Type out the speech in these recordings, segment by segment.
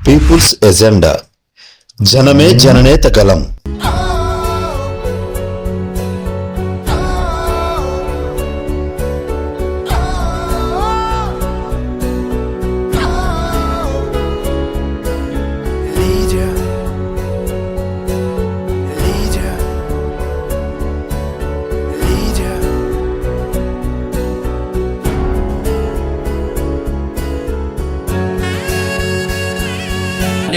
Peoples agenda జనమే జననేత గలం.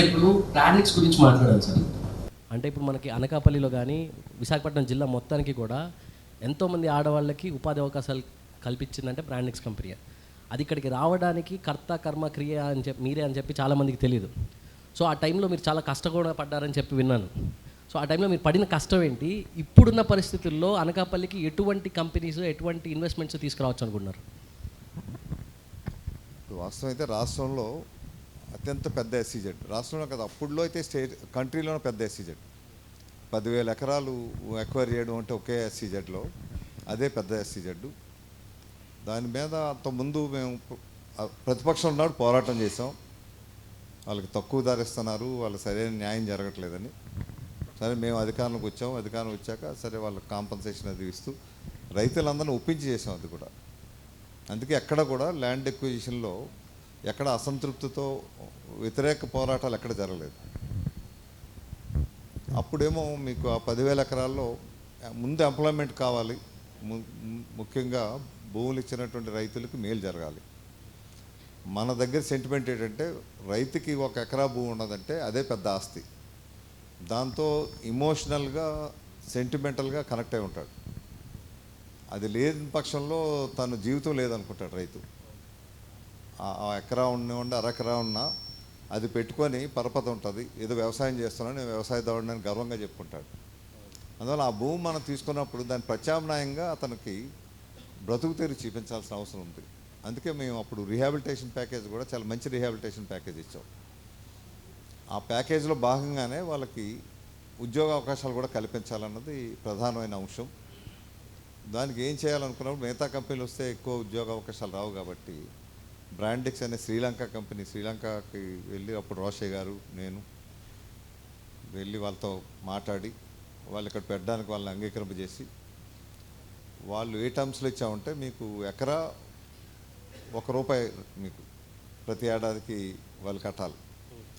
ఇప్పుడు ప్లానింగ్స్ గురించి మాట్లాడాలి సార్. అంటే ఇప్పుడు మనకి అనకాపల్లిలో కానీ విశాఖపట్నం జిల్లా మొత్తానికి కూడా ఎంతోమంది ఆడవాళ్ళకి ఉపాధి అవకాశాలు కల్పించిందంటే బ్రాండిక్స్ కంపెనీ. అది ఇక్కడికి రావడానికి కర్త కర్మ క్రియ అని చెప్పి మీరే అని చెప్పి చాలామందికి తెలియదు. సో ఆ టైంలో మీరు చాలా కష్టంగా పడ్డారని చెప్పి విన్నాను. సో ఆ టైంలో మీరు పడిన కష్టం ఏంటి? ఇప్పుడున్న పరిస్థితుల్లో అనకాపల్లికి ఎటువంటి కంపెనీస్ ఎటువంటి ఇన్వెస్ట్మెంట్స్ తీసుకురావచ్చు అనుకుంటున్నారు? వాస్తవం అయితే రాష్ట్రంలో అత్యంత పెద్ద ఎస్సీజెడ్ రాష్ట్రంలో కదా, అప్పుడులో అయితే కంట్రీలోనే పెద్ద ఎస్సీజెడ్ 10,000 ఎకరాలు ఎక్వైర్ చేయడం అంటే ఒకే ఎస్సీజెడ్లో అదే పెద్ద ఎస్సీజెడ్. దాని మీద అంతకుముందు మేము ప్రతిపక్షం ఉన్నాడు పోరాటం చేసాం. వాళ్ళకి తక్కువ ధర ఇస్తున్నారు, వాళ్ళకి సరైన న్యాయం జరగట్లేదని. సరే మేము అధికారంలోకి వచ్చాం. అధికారం వచ్చాక సరే వాళ్ళకి కాంపన్సేషన్ అది ఇస్తూ రైతులందరినీ ఒప్పించి చేసాం. అది కూడా అందుకే ఎక్కడ కూడా ల్యాండ్ ఎక్విజిషన్లో ఎక్కడ అసంతృప్తితో వ్యతిరేక పోరాటాలు ఎక్కడ జరగలేదు. అప్పుడేమో మీకు ఆ 10,000 ఎకరాల్లో ముందు ఎంప్లాయ్మెంట్ కావాలి, ముఖ్యంగా భూములు ఇచ్చినటువంటి రైతులకు మేలు జరగాలి. మన దగ్గర సెంటిమెంట్ ఏంటంటే రైతుకి 1 ఎకరా భూమి ఉన్నదంటే అదే పెద్ద ఆస్తి. దాంతో ఇమోషనల్గా సెంటిమెంటల్గా కనెక్ట్ అయి ఉంటాడు. అది లేని పక్షంలో తన జీవితం లేదనుకుంటాడు రైతు. ఆ ఎకరా ఉండి అరెకరా ఉన్నా అది పెట్టుకొని పరపతి ఉంటుంది, ఏదో వ్యవసాయం చేస్తున్నాను నేను వ్యవసాయదారుడిని అని గర్వంగా చెప్పుకుంటాడు. అందువల్ల ఆ భూమి మనం తీసుకున్నప్పుడు దాని ప్రత్యామ్నాయంగా అతనికి బ్రతుకు తెరి చూపించాల్సిన అవసరం ఉంది. అందుకే మేము అప్పుడు రీహాబిలిటేషన్ ప్యాకేజ్ కూడా చాలా మంచి రీహాబిలిటేషన్ ప్యాకేజ్ ఇచ్చాం. ఆ ప్యాకేజీలో భాగంగానే వాళ్ళకి ఉద్యోగ అవకాశాలు కూడా కల్పించాలన్నది ప్రధానమైన అంశం. దానికి ఏం చేయాలనుకున్నప్పుడు మిగతా కంపెనీలు వస్తే ఎక్కువ ఉద్యోగ అవకాశాలు రావు కాబట్టి బ్రాండిక్స్ అనే శ్రీలంక కంపెనీ, శ్రీలంకకి వెళ్ళి అప్పుడు రోషయ్య గారు నేను వెళ్ళి వాళ్ళతో మాట్లాడి వాళ్ళు ఇక్కడ పెట్టడానికి వాళ్ళని అంగీకరింపజేసి వాళ్ళు ఏ టర్మ్స్లో ఇచ్చామంటే మీకు ఎకరా ₹1 మీకు ప్రతి ఏడాదికి వాళ్ళు కట్టాలి.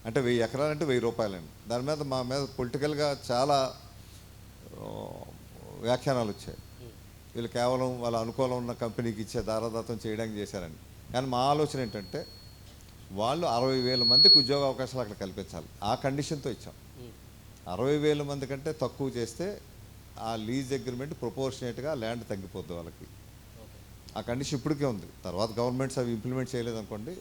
అంటే 1000 ఎకరాలు అంటే ₹1000 దాని మీద మా మీద పొలిటికల్గా చాలా వ్యాఖ్యానాలు వచ్చాయి. వీళ్ళు కేవలం వాళ్ళ అనుకూలం ఉన్న కంపెనీకి ఇచ్చే దారాదత్తం చేయడానికి చేశారని. కానీ మా ఆలోచన ఏంటంటే వాళ్ళు 60,000 మందికి ఉద్యోగ అవకాశాలు అక్కడ కల్పించాలి. ఆ కండిషన్తో ఇచ్చాం. 60,000 మంది కంటే తక్కువ చేస్తే ఆ లీజ్ అగ్రిమెంట్ ప్రపోర్షనేట్గా ల్యాండ్ తగ్గిపోద్ది వాళ్ళకి. ఆ కండిషన్ ఇప్పటికే ఉంది. తర్వాత గవర్నమెంట్స్ అవి ఇంప్లిమెంట్ చేయలేదనుకోండి,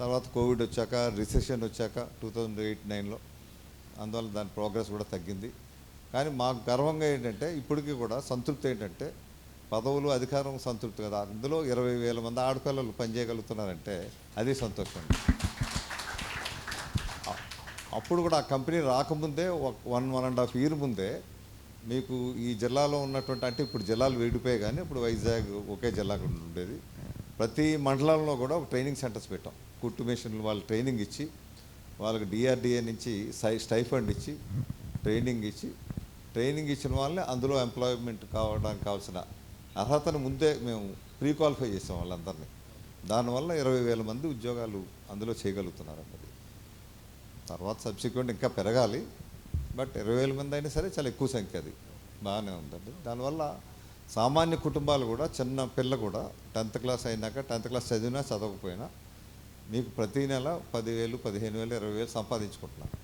తర్వాత కోవిడ్ వచ్చాక రిసెషన్ వచ్చాక 2008-9లో అందువల్ల దాని ప్రోగ్రెస్ కూడా తగ్గింది. కానీ మాకు గర్వంగా ఏంటంటే ఇప్పటికీ కూడా సంతృప్తి ఏంటంటే పదవులు అధికారం సంతృప్తి కదా, అందులో 20,000 మంది ఆడపిల్లలు పనిచేయగలుగుతున్నారంటే అది సంతోషం. అప్పుడు కూడా ఆ కంపెనీ రాకముందే 1.5 year ముందే మీకు ఈ జిల్లాలో ఉన్నటువంటి, అంటే ఇప్పుడు జిల్లాలు విడిపోయాయి కానీ ఇప్పుడు వైజాగ్ ఒకే జిల్లా ఉండేది, ప్రతి మండలంలో కూడా ట్రైనింగ్ సెంటర్స్ పెట్టాం. కుట్టు మిషన్లు వాళ్ళు ట్రైనింగ్ ఇచ్చి వాళ్ళకి DRDA నుంచి స్టైఫండ్ ఇచ్చి ట్రైనింగ్ ఇచ్చిన వాళ్ళని అందులో ఎంప్లాయ్మెంట్ కావడానికి కావాల్సిన అర్హతను ముందే మేము ప్రీ క్వాలిఫై చేసాం వాళ్ళందరినీ. దానివల్ల 20,000 మంది ఉద్యోగాలు అందులో చేయగలుగుతున్నారు అన్నది. తర్వాత సబ్సిక్వెంట్ ఇంకా పెరగాలి, బట్ 20,000 మంది అయినా సరే చాలా ఎక్కువ సంఖ్య, అది బాగానే ఉందండి. దానివల్ల సామాన్య కుటుంబాలు కూడా, చిన్న పిల్ల కూడా 10th క్లాస్ అయినాక 10th క్లాస్ చదివినా చదవకపోయినా మీకు ప్రతీ నెల 10,000, 15,000, 20,000 సంపాదించుకుంటున్నారు.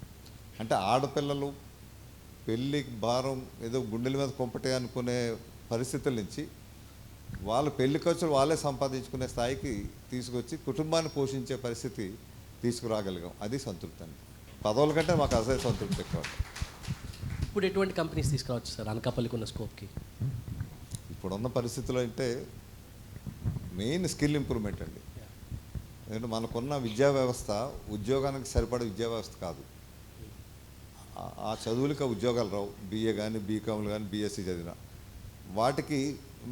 అంటే ఆడపిల్లలు పెళ్ళికి భారం ఏదో గుండెల మీద కొంపటే అనుకునే పరిస్థితుల నుంచి వాళ్ళు పెళ్లి ఖర్చులు వాళ్ళే సంపాదించుకునే స్థాయికి తీసుకొచ్చి కుటుంబాన్ని పోషించే పరిస్థితి తీసుకురాగలిగాం. అది సంతృప్తి అండి. పదవుల కంటే మాకు అసలే సంతృప్తి ఎక్కువ. ఇప్పుడు ఎటువంటి కంపెనీస్ తీసుకురావచ్చు సార్ అనకాపల్లికి ఉన్న స్కోప్కి? ఇప్పుడున్న పరిస్థితుల్లో అంటే మెయిన్ స్కిల్ ఇంప్రూవ్మెంట్ అండి. ఎందుకంటే మనకున్న విద్యా వ్యవస్థ ఉద్యోగానికి సరిపడే విద్యా వ్యవస్థ కాదు. ఆ చదువులకి ఉద్యోగాలు రావు. BA కానీ BComలు కానీ BSc చదివిన వాటికి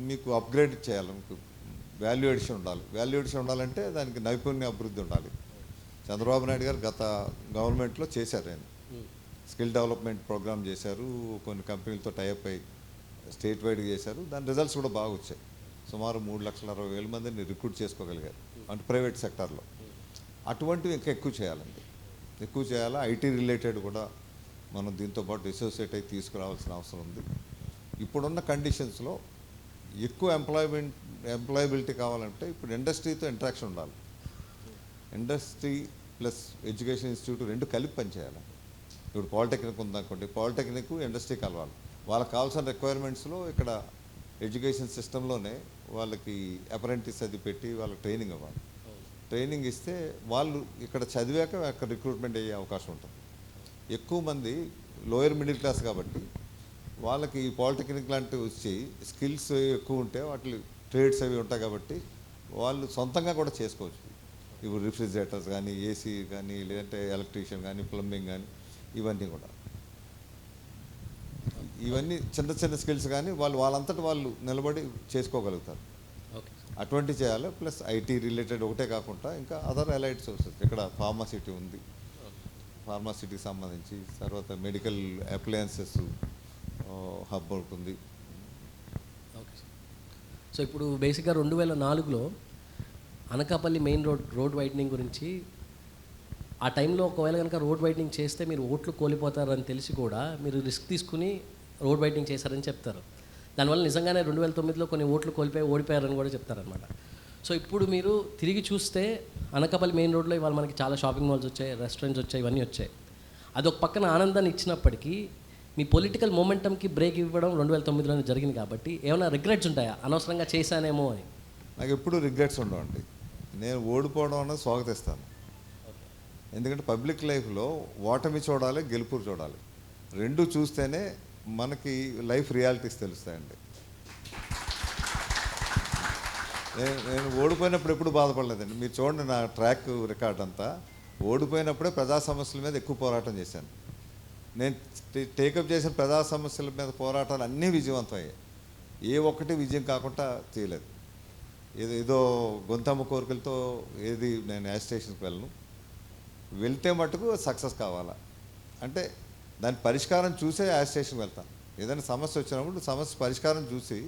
మీకు అప్గ్రేడ్ చేయాలి. మీకు వాల్యూ ఎడిషన్ ఉండాలి. వాల్యూ ఎడిషన్ ఉండాలంటే దానికి నైపుణ్య అభివృద్ధి ఉండాలి. చంద్రబాబు నాయుడు గారు గత గవర్నమెంట్లో చేశారు ఆయన. స్కిల్ డెవలప్మెంట్ ప్రోగ్రామ్ చేశారు, కొన్ని కంపెనీలతో టైఅప్ అయ్యి స్టేట్ వైడ్గా చేశారు. దాని రిజల్ట్స్ కూడా బాగా వచ్చాయి. సుమారు 3,60,000 మందిని రిక్రూట్ చేసుకోగలిగారు, అంటే ప్రైవేట్ సెక్టార్లో. అటువంటివి ఇంకా ఎక్కువ చేయాలండి, ఎక్కువ చేయాలా. ఐటీ రిలేటెడ్ కూడా మనం దీంతో పాటు అసోసియేట్ అయి తీసుకురావాల్సిన అవసరం ఉంది. ఇప్పుడున్న కండిషన్స్లో ఎక్కువ ఎంప్లాయబిలిటీ కావాలంటే ఇప్పుడు ఇండస్ట్రీతో ఇంటరాక్షన్ ఉండాలి. ఇండస్ట్రీ ప్లస్ ఎడ్యుకేషన్ ఇన్స్టిట్యూట్ రెండు కలిపి పనిచేయాలి. ఇప్పుడు పాలిటెక్నిక్ ఉందనుకోండి, పాలిటెక్నిక్ ఇండస్ట్రీ కలవాలి. వాళ్ళకి కావాల్సిన రిక్వైర్మెంట్స్లో ఇక్కడ ఎడ్యుకేషన్ సిస్టంలోనే వాళ్ళకి అప్రెంటిస్ అది పెట్టి వాళ్ళకి ట్రైనింగ్ ఇవ్వాలి. ట్రైనింగ్ ఇస్తే వాళ్ళు ఇక్కడ చదివాక అక్కడ రిక్రూట్మెంట్ అయ్యే అవకాశం ఉంటుంది. ఎక్కువ మంది లోయర్ మిడిల్ క్లాస్ కాబట్టి వాళ్ళకి ఈ పాలిటెక్నిక్ లాంటివి వచ్చి స్కిల్స్ ఎక్కువ ఉంటే వాటి ట్రేడ్స్ అవి ఉంటాయి కాబట్టి వాళ్ళు సొంతంగా కూడా చేసుకోవచ్చు. ఇప్పుడు రిఫ్రిజిరేటర్స్ కానీ, ఏసీ కానీ, లేదంటే ఎలక్ట్రీషియన్ కానీ, ప్లంబింగ్ కానీ, ఇవన్నీ కూడా ఇవన్నీ చిన్న చిన్న స్కిల్స్ కానీ వాళ్ళంతటి వాళ్ళు నిలబడి చేసుకోగలుగుతారు. అటువంటివి చేయాలి. ప్లస్ ఐటీ రిలేటెడ్ ఒకటే కాకుండా ఇంకా అదర్ అలైడ్ సోర్సెస్, ఇక్కడ ఫార్మాసిటీ ఉంది, ఫార్మాసిటీకి సంబంధించి, తర్వాత మెడికల్ అప్లయన్సెస్ హబ్ ఉంటుంది. ఓకే. సో ఇప్పుడు బేసిక్గా 2004లో అనకాపల్లి మెయిన్ రోడ్ వైడనింగ్ గురించి, ఆ టైంలో ఒకవేళ కనుక రోడ్ వైడనింగ్ చేస్తే మీరు ఓట్లు కోల్పోతారని తెలిసి కూడా మీరు రిస్క్ తీసుకుని రోడ్ వైడనింగ్ చేశారని చెప్తారు. దానివల్ల నిజంగానే 2009లో కొన్ని ఓట్లు కోల్పోయి ఓడిపోయారని కూడా చెప్తారనమాట. సో ఇప్పుడు మీరు తిరిగి చూస్తే అనకాపల్లి మెయిన్ రోడ్లో ఇవాళ మనకి చాలా షాపింగ్ మాల్స్ వచ్చాయి, రెస్టారెంట్స్ వచ్చాయి, ఇవన్నీ వచ్చాయి. అదొక పక్కన ఆనందాన్ని ఇచ్చినప్పటికీ మీ పొలిటికల్ మొమెంటంకి బ్రేక్ ఇవ్వడం 2009లోనే జరిగింది కాబట్టి ఏమైనా రిగ్రెట్స్ ఉంటాయా, అనవసరంగా చేశానేమో అని? నాకు ఎప్పుడు రిగ్రెట్స్ ఉండవండి. నేను ఓడిపోవడం అన్నది స్వాగతిస్తాను. ఎందుకంటే పబ్లిక్ లైఫ్లో ఓటమి చూడాలి, గెలుపు చూడాలి. రెండు చూస్తేనే మనకి లైఫ్ రియాలిటీస్ తెలుస్తాయండి. నేను ఓడిపోయినప్పుడు ఎప్పుడు బాధపడలేదండి. మీరు చూడండి నా ట్రాక్ రికార్డ్ అంతా. ఓడిపోయినప్పుడే ప్రజా సమస్యల మీద ఎక్కువ పోరాటం చేశాను. నేను టేకప్ చేసిన ప్రజా సమస్యల మీద పోరాటాలు అన్నీ విజయవంతమయ్యాయి. ఏ ఒక్కటి విజయం కాకుండా చేయలేదు. ఏదో గొంతమ్మ కోరికలతో ఏది నేను యాజిటేషన్కి వెళ్ళను. వెళ్తే మటుకు సక్సెస్ కావాలా అంటే దాని పరిష్కారం చూసే యాజిటేషన్కి వెళ్తాను. ఏదైనా సమస్య వచ్చినప్పుడు సమస్య పరిష్కారం చూసి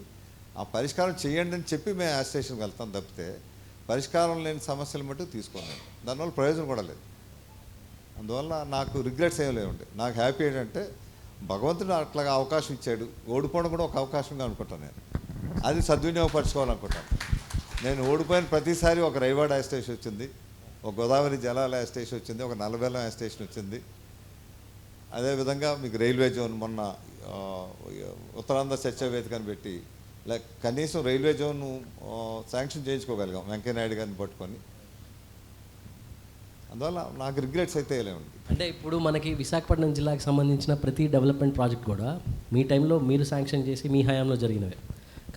ఆ పరిష్కారం చేయండి అని చెప్పి మేము యాజిటేషన్కి వెళ్తాం తప్పితే పరిష్కారం లేని సమస్యలు మటుకు తీసుకున్నాను. దానివల్ల ప్రయోజనం కూడా లేదు. అందువల్ల నాకు రిగ్రెట్స్ ఏం లేవండి. నాకు హ్యాపీ ఏంటంటే భగవంతుడు అట్లాగా అవకాశం ఇచ్చాడు. ఓడిపోవడం కూడా ఒక అవకాశంగా అనుకుంటాను. నేను అది సద్వినియోగపరచుకోవాలనుకుంటాను. నేను ఓడిపోయిన ప్రతిసారి ఒక రైవాడ యాజిటేషన్ వచ్చింది, ఒక గోదావరి జలాల యాజిటేషన్ వచ్చింది, ఒక నల్లబెల్లం యాజిటేషన్ వచ్చింది. అదేవిధంగా మీకు రైల్వే జోన్ మొన్న ఉత్తరాంధ్ర చర్చా వేదికను పెట్టి కనీసం రైల్వే జోన్ శాంక్షన్ చేయించుకోగలిగాం వెంకయ్యనాయుడు గారిని పట్టుకొని. అందువల్ల నాకు రిగ్రెట్స్ అయితే లేవండి. అంటే ఇప్పుడు మనకి విశాఖపట్నం జిల్లాకి సంబంధించిన ప్రతి డెవలప్మెంట్ ప్రాజెక్ట్ కూడా మీ టైంలో మీరు శాంక్షన్ చేసి మీ హయాంలో జరిగినవే.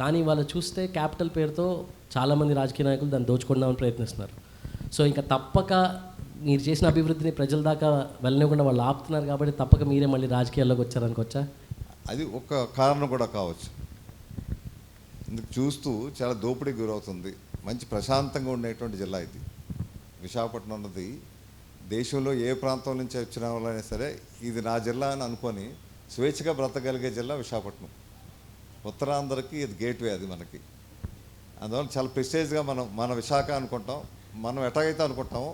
కానీ వాళ్ళు చూస్తే క్యాపిటల్ పేరుతో చాలామంది రాజకీయ నాయకులు దాన్ని దోచుకోవడానికి ప్రయత్నిస్తున్నారు. సో ఇంకా తప్పక మీరు చేసిన అభివృద్ధిని ప్రజల దాకా వెళ్ళనివ్వకుండా వాళ్ళు ఆపుతున్నారు కాబట్టి తప్పక మీరే మళ్ళీ రాజకీయాల్లోకి వచ్చారనుకోవచ్చా? అది ఒక కారణం కూడా కావచ్చు. ఇందుకు చూస్తూ చాలా దోపిడీకి గురవుతుంది. మంచి ప్రశాంతంగా ఉండేటువంటి జిల్లా ఇది. విశాఖపట్నం అన్నది దేశంలో ఏ ప్రాంతం నుంచి వచ్చిన వాళ్ళైనా సరే ఇది నా జిల్లా అని అనుకొని స్వేచ్ఛగా బ్రతకగలిగే జిల్లా విశాఖపట్నం. ఉత్తరాంధ్రకి ఇది గేట్వే అది మనకి. అందువల్ల చాలా ప్రెస్టేజ్గా మన విశాఖ అనుకుంటాం. మనం ఎట్లాగైతే అనుకుంటామో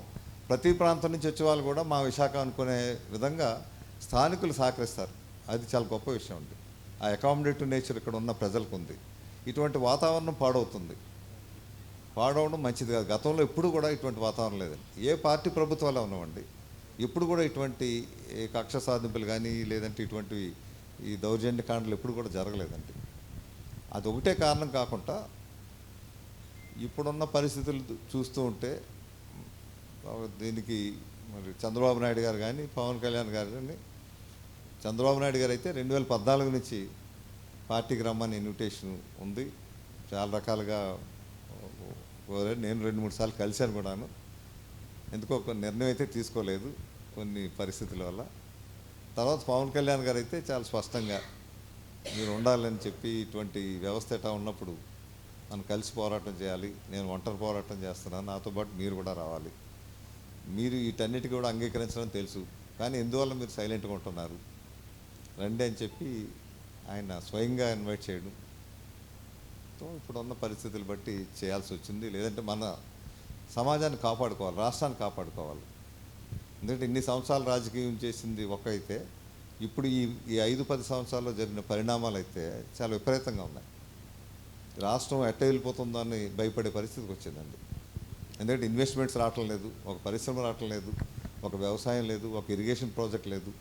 ప్రతి ప్రాంతం నుంచి వచ్చే వాళ్ళు కూడా మా విశాఖ అనుకునే విధంగా స్థానికులు సహకరిస్తారు. అది చాలా గొప్ప విషయం అండి. ఆ అకామిడేటివ్ నేచర్ ఇక్కడ ఉన్న ప్రజలకు ఉంది. ఇటువంటి వాతావరణం పాడవడం మంచిది కాదు. గతంలో ఎప్పుడు కూడా ఇటువంటి వాతావరణం లేదండి. ఏ పార్టీ ప్రభుత్వాలు ఉన్నామండి, ఎప్పుడు కూడా ఇటువంటి కక్ష సాధింపులు కానీ లేదంటే ఇటువంటి ఈ దౌర్జన్యకాండలు ఎప్పుడు కూడా జరగలేదండి. అది ఒకటే కారణం కాకుండా ఇప్పుడున్న పరిస్థితులు చూస్తూ ఉంటే దీనికి మరి చంద్రబాబు నాయుడు గారు కానీ పవన్ కళ్యాణ్ గారు కానీ, చంద్రబాబు నాయుడు గారు అయితే 2014 నుంచి పార్టీకి రమ్మని ఇన్విటేషన్ ఉంది. చాలా రకాలుగా నేను 2-3 సార్లు కలిశాను కూడాను. ఎందుకో ఒక నిర్ణయం అయితే తీసుకోలేదు కొన్ని పరిస్థితుల వల్ల. తర్వాత పవన్ కళ్యాణ్ గారు అయితే చాలా స్పష్టంగా మీరు ఉండాలని చెప్పి ఇటువంటి వ్యవస్థ ఎటా ఉన్నప్పుడు మనం కలిసి పోరాటం చేయాలి, నేను ఒంటరి పోరాటం చేస్తున్నాను, నాతో పాటు మీరు కూడా రావాలి, మీరు వీటన్నిటికీ కూడా అంగీకరించడం తెలుసు, కానీ ఎందువల్ల మీరు సైలెంట్గా ఉంటున్నారు, రండి అని చెప్పి ఆయన స్వయంగా ఇన్వైట్ చేయడం. ఇప్పుడున్న పరిస్థితులు బట్టి చేయాల్సి వచ్చింది. లేదంటే మన సమాజాన్ని కాపాడుకోవాలి, రాష్ట్రాన్ని కాపాడుకోవాలి. ఎందుకంటే ఇన్ని సంవత్సరాలు రాజకీయం చేసింది ఒక అయితే, ఇప్పుడు ఈ 5-10 సంవత్సరాల్లో జరిగిన పరిణామాలు అయితే చాలా విపరీతంగా ఉన్నాయి. రాష్ట్రం ఎట్ట వెళ్ళిపోతుందో అని భయపడే పరిస్థితికి వచ్చిందండి. ఎందుకంటే ఇన్వెస్ట్మెంట్స్ రావటం లేదు, ఒక పరిశ్రమ రావటం లేదు, ఒక వ్యవసాయం లేదు, ఒక ఇరిగేషన్ ప్రాజెక్ట్ లేదు,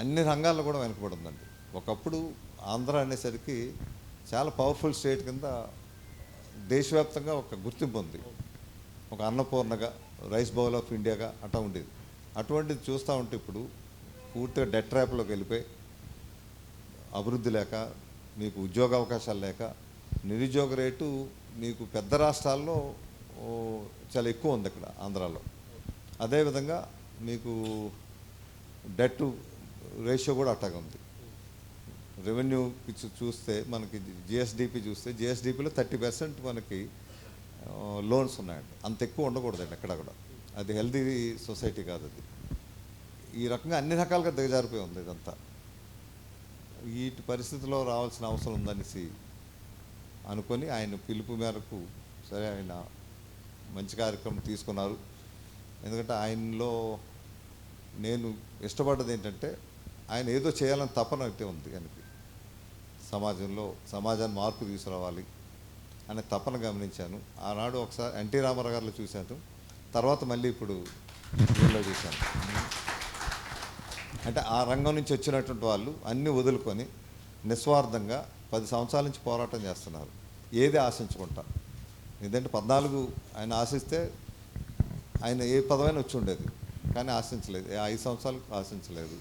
అన్ని రంగాల్లో కూడా వెనకబడి ఉందండి. ఒకప్పుడు ఆంధ్ర అనేసరికి చాలా పవర్ఫుల్ స్టేట్ కింద దేశవ్యాప్తంగా ఒక గుర్తింపు ఉంది, ఒక అన్నపూర్ణగా, రైస్ బౌల్ ఆఫ్ ఇండియాగా అట్లా ఉండేది. అటువంటిది చూస్తూ ఉంటే ఇప్పుడు పూర్తిగా డెట్ ట్రాప్లోకి వెళ్ళిపోయి, అభివృద్ధి లేక, మీకు ఉద్యోగ అవకాశాలు లేక, నిరుద్యోగ రేటు మీకు పెద్ద రాష్ట్రాల్లో చాలా ఎక్కువ ఉంది ఇక్కడ ఆంధ్రాలో. అదేవిధంగా మీకు డెట్ రేషియో కూడా అట్టాగా ఉంది. రెవెన్యూ చూస్తే మనకి జిఎస్డిపి చూస్తే జిఎస్డిపిలో 30% మనకి లోన్స్ ఉన్నాయండి. అంత ఎక్కువ ఉండకూడదండి ఎక్కడ కూడా. అది హెల్దీ సొసైటీ కాదు అది. ఈ రకంగా అన్ని రకాలుగా దిగజారిపోయి ఉంది ఇదంతా. వీటి పరిస్థితిలో రావాల్సిన అవసరం ఉందనేసి అనుకొని ఆయన పిలుపు మేరకు సరే ఆయన మంచి కార్యక్రమం తీసుకున్నారు. ఎందుకంటే ఆయనలో నేను ఇష్టపడ్డది ఏంటంటే ఆయన ఏదో చేయాలని తపన అయితే ఉంది ఆయనకి. సమాజాన్ని మార్పు తీసుకురావాలి అనే తపన గమనించాను. ఆనాడు ఒకసారి ఎన్టీ రామారావు గారిలో చూశాను, తర్వాత మళ్ళీ ఇప్పుడు వీళ్ళలో చూశాను. అంటే ఆ రంగం నుంచి వచ్చినటువంటి వాళ్ళు అన్నీ వదులుకొని నిస్వార్థంగా 10 సంవత్సరాల నుంచి పోరాటం చేస్తున్నారు, ఏది ఆశించుకుంటా. ఎందుకంటే 14 ఆయన ఆశిస్తే ఆయన ఏ పదవైనా వచ్చి ఉండేది, కానీ ఆశించలేదు. 5 సంవత్సరాలకు ఆశించలేదు.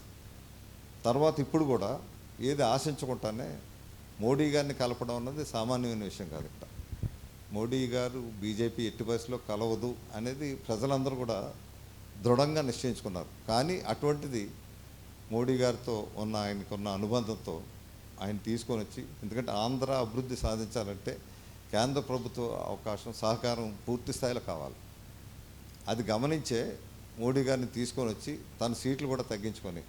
తర్వాత ఇప్పుడు కూడా ఏది ఆశించకుండానే మోడీ గారిని కలపడం అన్నది సామాన్యమైన విషయం కాదు. ఇక్కడ మోడీ గారు బీజేపీ ఎట్టి పరిస్థితిలో కలవదు అనేది ప్రజలందరూ కూడా దృఢంగా నిశ్చయించుకున్నారు. కానీ అటువంటిది మోడీ గారితో ఆయనకున్న అనుబంధంతో ఆయన తీసుకొని వచ్చి, ఎందుకంటే ఆంధ్ర అభివృద్ధి సాధించాలంటే కేంద్ర ప్రభుత్వ సహకారం పూర్తి స్థాయిలో కావాలి. అది గమనించే మోడీ గారిని తీసుకొని వచ్చి తన సీట్లు కూడా తగ్గించుకొని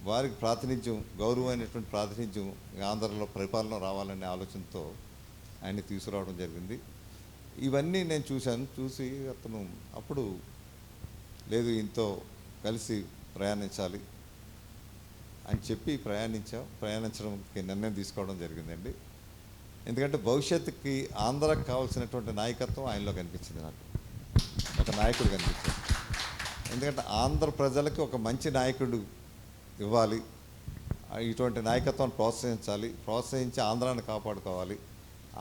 వారికి ప్రాతినిధ్యం, గౌరవమైనటువంటి ప్రాతినిధ్యం ఆంధ్రలో పరిపాలన రావాలనే ఆలోచనతో ఆయన్ని తీసుకురావడం జరిగింది. ఇవన్నీ నేను చూసి అతను అప్పుడు లేదు ఈయనతో కలిసి ప్రయాణించాలి అని చెప్పి ప్రయాణించడానికి నిర్ణయం తీసుకోవడం జరిగిందండి. ఎందుకంటే భవిష్యత్తుకి ఆంధ్రాకి కావాల్సినటువంటి నాయకత్వం ఆయనలో కనిపించింది. నాకు ఒక నాయకుడు కనిపించింది. ఎందుకంటే ఆంధ్ర ప్రజలకి ఒక మంచి నాయకుడు ఇవ్వాలి, ఇటువంటి నాయకత్వాన్ని ప్రోత్సహించి ఆంధ్రాన్ని కాపాడుకోవాలి,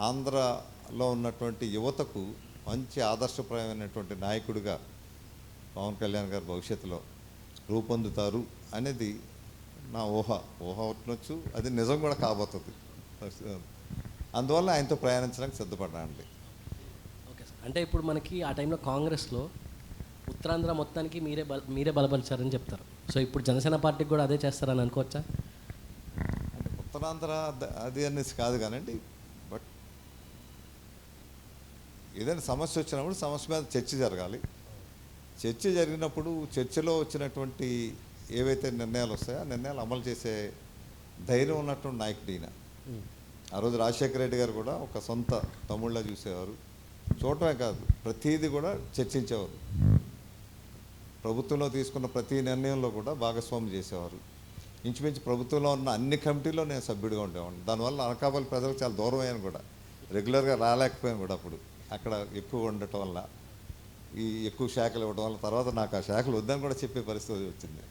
ఆంధ్రలో ఉన్నటువంటి యువతకు మంచి ఆదర్శప్రాయమైనటువంటి నాయకుడిగా పవన్ కళ్యాణ్ గారు భవిష్యత్తులో రూపొందుతారు అనేది నా ఊహ ఉండొచ్చు, అది నిజం కూడా కాబోతుంది. అందువల్ల ఆయనతో ప్రయాణించడానికి సిద్ధపడ్డానండి. Okay sir. అంటే ఇప్పుడు మనకి ఆ టైంలో కాంగ్రెస్లో ఉత్తరాంధ్ర మొత్తానికి మీరే బలపరిచారని చెప్తారు. సో ఇప్పుడు జనసేన పార్టీకి కూడా అదే చేస్తారని అనుకోవచ్చా? అంటే ఉత్తరాంధ్ర అది అనేసి కాదు కానండి, బట్ ఏదైనా సమస్య వచ్చినప్పుడు సమస్య మీద చర్చ జరగాలి. చర్చ జరిగినప్పుడు చర్చలో వచ్చినటువంటి ఏవైతే నిర్ణయాలు వస్తాయో ఆ నిర్ణయాలు అమలు చేసే ధైర్యం ఉన్నటువంటి నాయకుడు ఈయన. ఆ రోజు రాజశేఖర రెడ్డి గారు కూడా ఒక సొంత తమ్ముళ్ళ చూసేవారు. చూడటమే కాదు, ప్రతీది కూడా చర్చించేవారు. ప్రభుత్వంలో తీసుకున్న ప్రతి నిర్ణయంలో కూడా భాగస్వామి చేసేవారు. ఇంచుమించు ప్రభుత్వంలో ఉన్న అన్ని కమిటీల్లో నేను సభ్యుడిగా ఉండేవాడిని. దానివల్ల అనకాపల్లి ప్రజలకు చాలా దూరం అయ్యాను కూడా, రెగ్యులర్గా రాలేకపోయాను కూడా. అప్పుడు అక్కడ ఎక్కువ ఉండటం వల్ల, ఈ ఎక్కువ శాఖలు ఇవ్వడం వల్ల తర్వాత నాకు ఆ శాఖలు వద్దని కూడా చెప్పే పరిస్థితి వచ్చింది.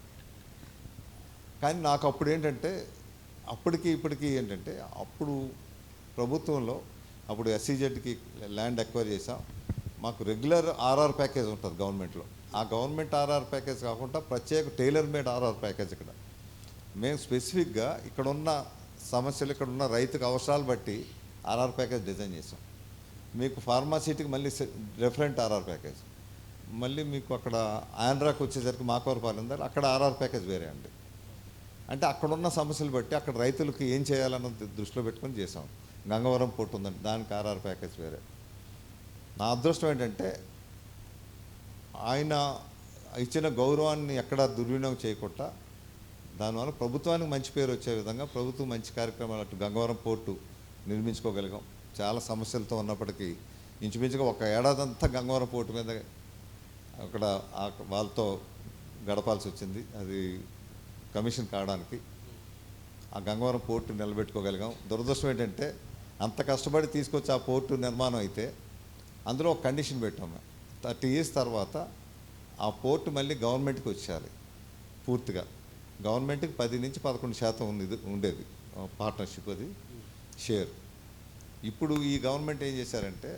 కానీ నాకు అప్పుడు ఏంటంటే, ఇప్పటికీ ఏంటంటే, అప్పుడు ప్రభుత్వంలో అప్పుడు ఎస్సీజెడ్కి ల్యాండ్ ఎక్వైర్ చేసాం. మాకు రెగ్యులర్ ఆర్ఆర్ ప్యాకేజ్ ఉంటుంది గవర్నమెంట్లో. ఆ గవర్నమెంట్ ఆర్ఆర్ ప్యాకేజ్ కాకుండా ప్రత్యేక టైలర్ మేడ్ ఆర్ఆర్ ప్యాకేజ్ ఇక్కడ. మేము స్పెసిఫిక్గా ఇక్కడున్న సమస్యలు, ఇక్కడున్న రైతుకు అవసరాలు బట్టి ఆర్ఆర్ ప్యాకేజ్ డిజైన్ చేసాం. మీకు ఫార్మాసిటీకి మళ్ళీ డిఫరెంట్ ఆర్ఆర్ ప్యాకేజ్, మళ్ళీ మీకు అక్కడ ఆంధ్రాకి వచ్చేసరికి మాకవరపాలెం దగ్గర అక్కడ ఆర్ఆర్ ప్యాకేజ్ వేరే అండి. అంటే అక్కడున్న సమస్యలు బట్టి అక్కడ రైతులకు ఏం చేయాలన్నది దృష్టిలో పెట్టుకొని చేసాం. గంగవరం పోర్టు ఉందండి, దానికి ఆర్ఆర్ ప్యాకేజ్ వేరే. నా అదృష్టం ఏంటంటే ఆయన ఇచ్చిన గౌరవాన్ని ఎక్కడా దుర్వినియోగం చేయకుండా దానివల్ల ప్రభుత్వానికి మంచి పేరు వచ్చే విధంగా ప్రభుత్వం మంచి కార్యక్రమాలు అటు గంగవరం పోర్టు నిర్మించుకోగలిగాం. చాలా సమస్యలతో ఉన్నప్పటికీ ఇంచుమించుగా ఒక ఏడాది అంతా గంగవరం పోర్టు మీద అక్కడ వాళ్ళతో గడపాల్సి వచ్చింది. అది కమిషన్ కావడానికి ఆ గంగవరం పోర్టు నిలబెట్టుకోగలిగాం. దురదృష్టం ఏంటంటే అంత కష్టపడి తీసుకొచ్చి ఆ పోర్టు నిర్మాణం అయితే అందులో ఒక కండిషన్ పెట్టాము. 30 years తర్వాత ఆ పోర్టు మళ్ళీ గవర్నమెంట్కి వచ్చేయాలి. పూర్తిగా గవర్నమెంట్కి 10-11% ఉండేది పార్ట్నర్షిప్, అది షేర్. ఇప్పుడు ఈ గవర్నమెంట్ ఏం చేశారంటే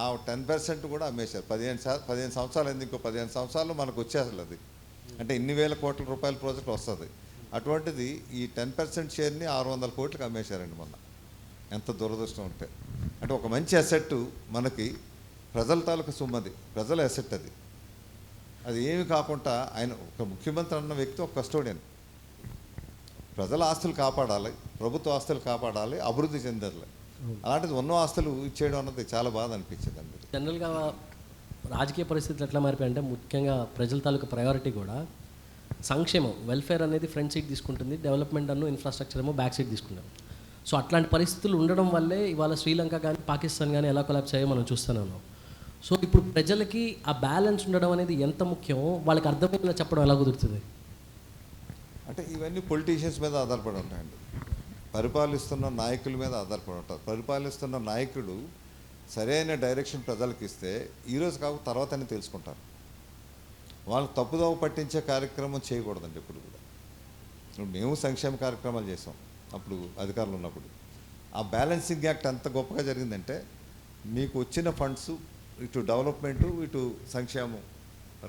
ఆ 10% కూడా అమ్మేశారు. 15 సంవత్సరాలు అయింది, ఇంకో 15 సంవత్సరాలు మనకు వచ్చేయాలి. అది అంటే ఇన్ని వేల కోట్ల రూపాయల ప్రాజెక్ట్ వస్తుంది. అటువంటిది ఈ 10% షేర్ని 600 కోట్లకు అమ్మేశారండి మొన్న. ఎంత దురదృష్టం ఉంటే, అంటే ఒక మంచి అసెట్ మనకి ప్రజల తాలూకు సొమ్మది, ప్రజల అసెట్ అది. అది ఏమి కాకుండా ఆయన ఒక ముఖ్యమంత్రి అన్న వ్యక్తి ఒక కస్టోడియన్. ప్రజల ఆస్తులు కాపాడాలి, ప్రభుత్వ ఆస్తులు కాపాడాలి, అభివృద్ధి చెందాలి. అలాంటిది ఉన్న ఆస్తులు ఇచ్చేయడం అన్నది చాలా బాధ అనిపించింది అండి. జనరల్గా రాజకీయ పరిస్థితులు ఎట్లా మారిపోయాయంటే ముఖ్యంగా ప్రజల తాలూకు ప్రయారిటీ కూడా సంక్షేమం, వెల్ఫేర్ అనేది ఫ్రంట్ సీట్ తీసుకుంటుంది, డెవలప్మెంట్ అನ್ನು ఇన్ఫ్రాస్ట్రక్చర్ ఏమో బ్యాక్ సీట్ తీసుకుంటాం. సో అట్లాంటి పరిస్థితులు ఉండడం వల్లే ఇవాళ శ్రీలంక కానీ పాకిస్తాన్ కానీ ఎలా కొలాప్స్ అయ్యో మనం చూస్తూనే ఉన్నాం. సో ఇప్పుడు ప్రజలకి ఆ బ్యాలెన్స్ ఉండడం అనేది ఎంత ముఖ్యమో వాళ్ళకి అర్థమయ్యేలా చెప్పడం ఎలా కుదురుతుంది? అంటే ఇవన్నీ పొలిటీషియన్స్ మీద ఆధారపడి ఉంటాయండి, పరిపాలిస్తున్న నాయకుల మీద ఆధారపడి ఉంటారు. పరిపాలిస్తున్న నాయకుడు సరైన డైరెక్షన్ ప్రజలకు ఇస్తే ఈరోజు కాక తర్వాత అని తెలుసుకుంటారు. వాళ్ళకి తప్పుదోవ పట్టించే కార్యక్రమం చేయకూడదండి ఎప్పుడు కూడా. మేము సంక్షేమ కార్యక్రమాలు చేసాం అప్పుడు అధికారులు ఉన్నప్పుడు. ఆ బ్యాలెన్సింగ్ యాక్ట్ ఎంత గొప్పగా జరిగిందంటే మీకు వచ్చిన ఫండ్స్ ఇటు డెవలప్మెంటు ఇటు సంక్షేమం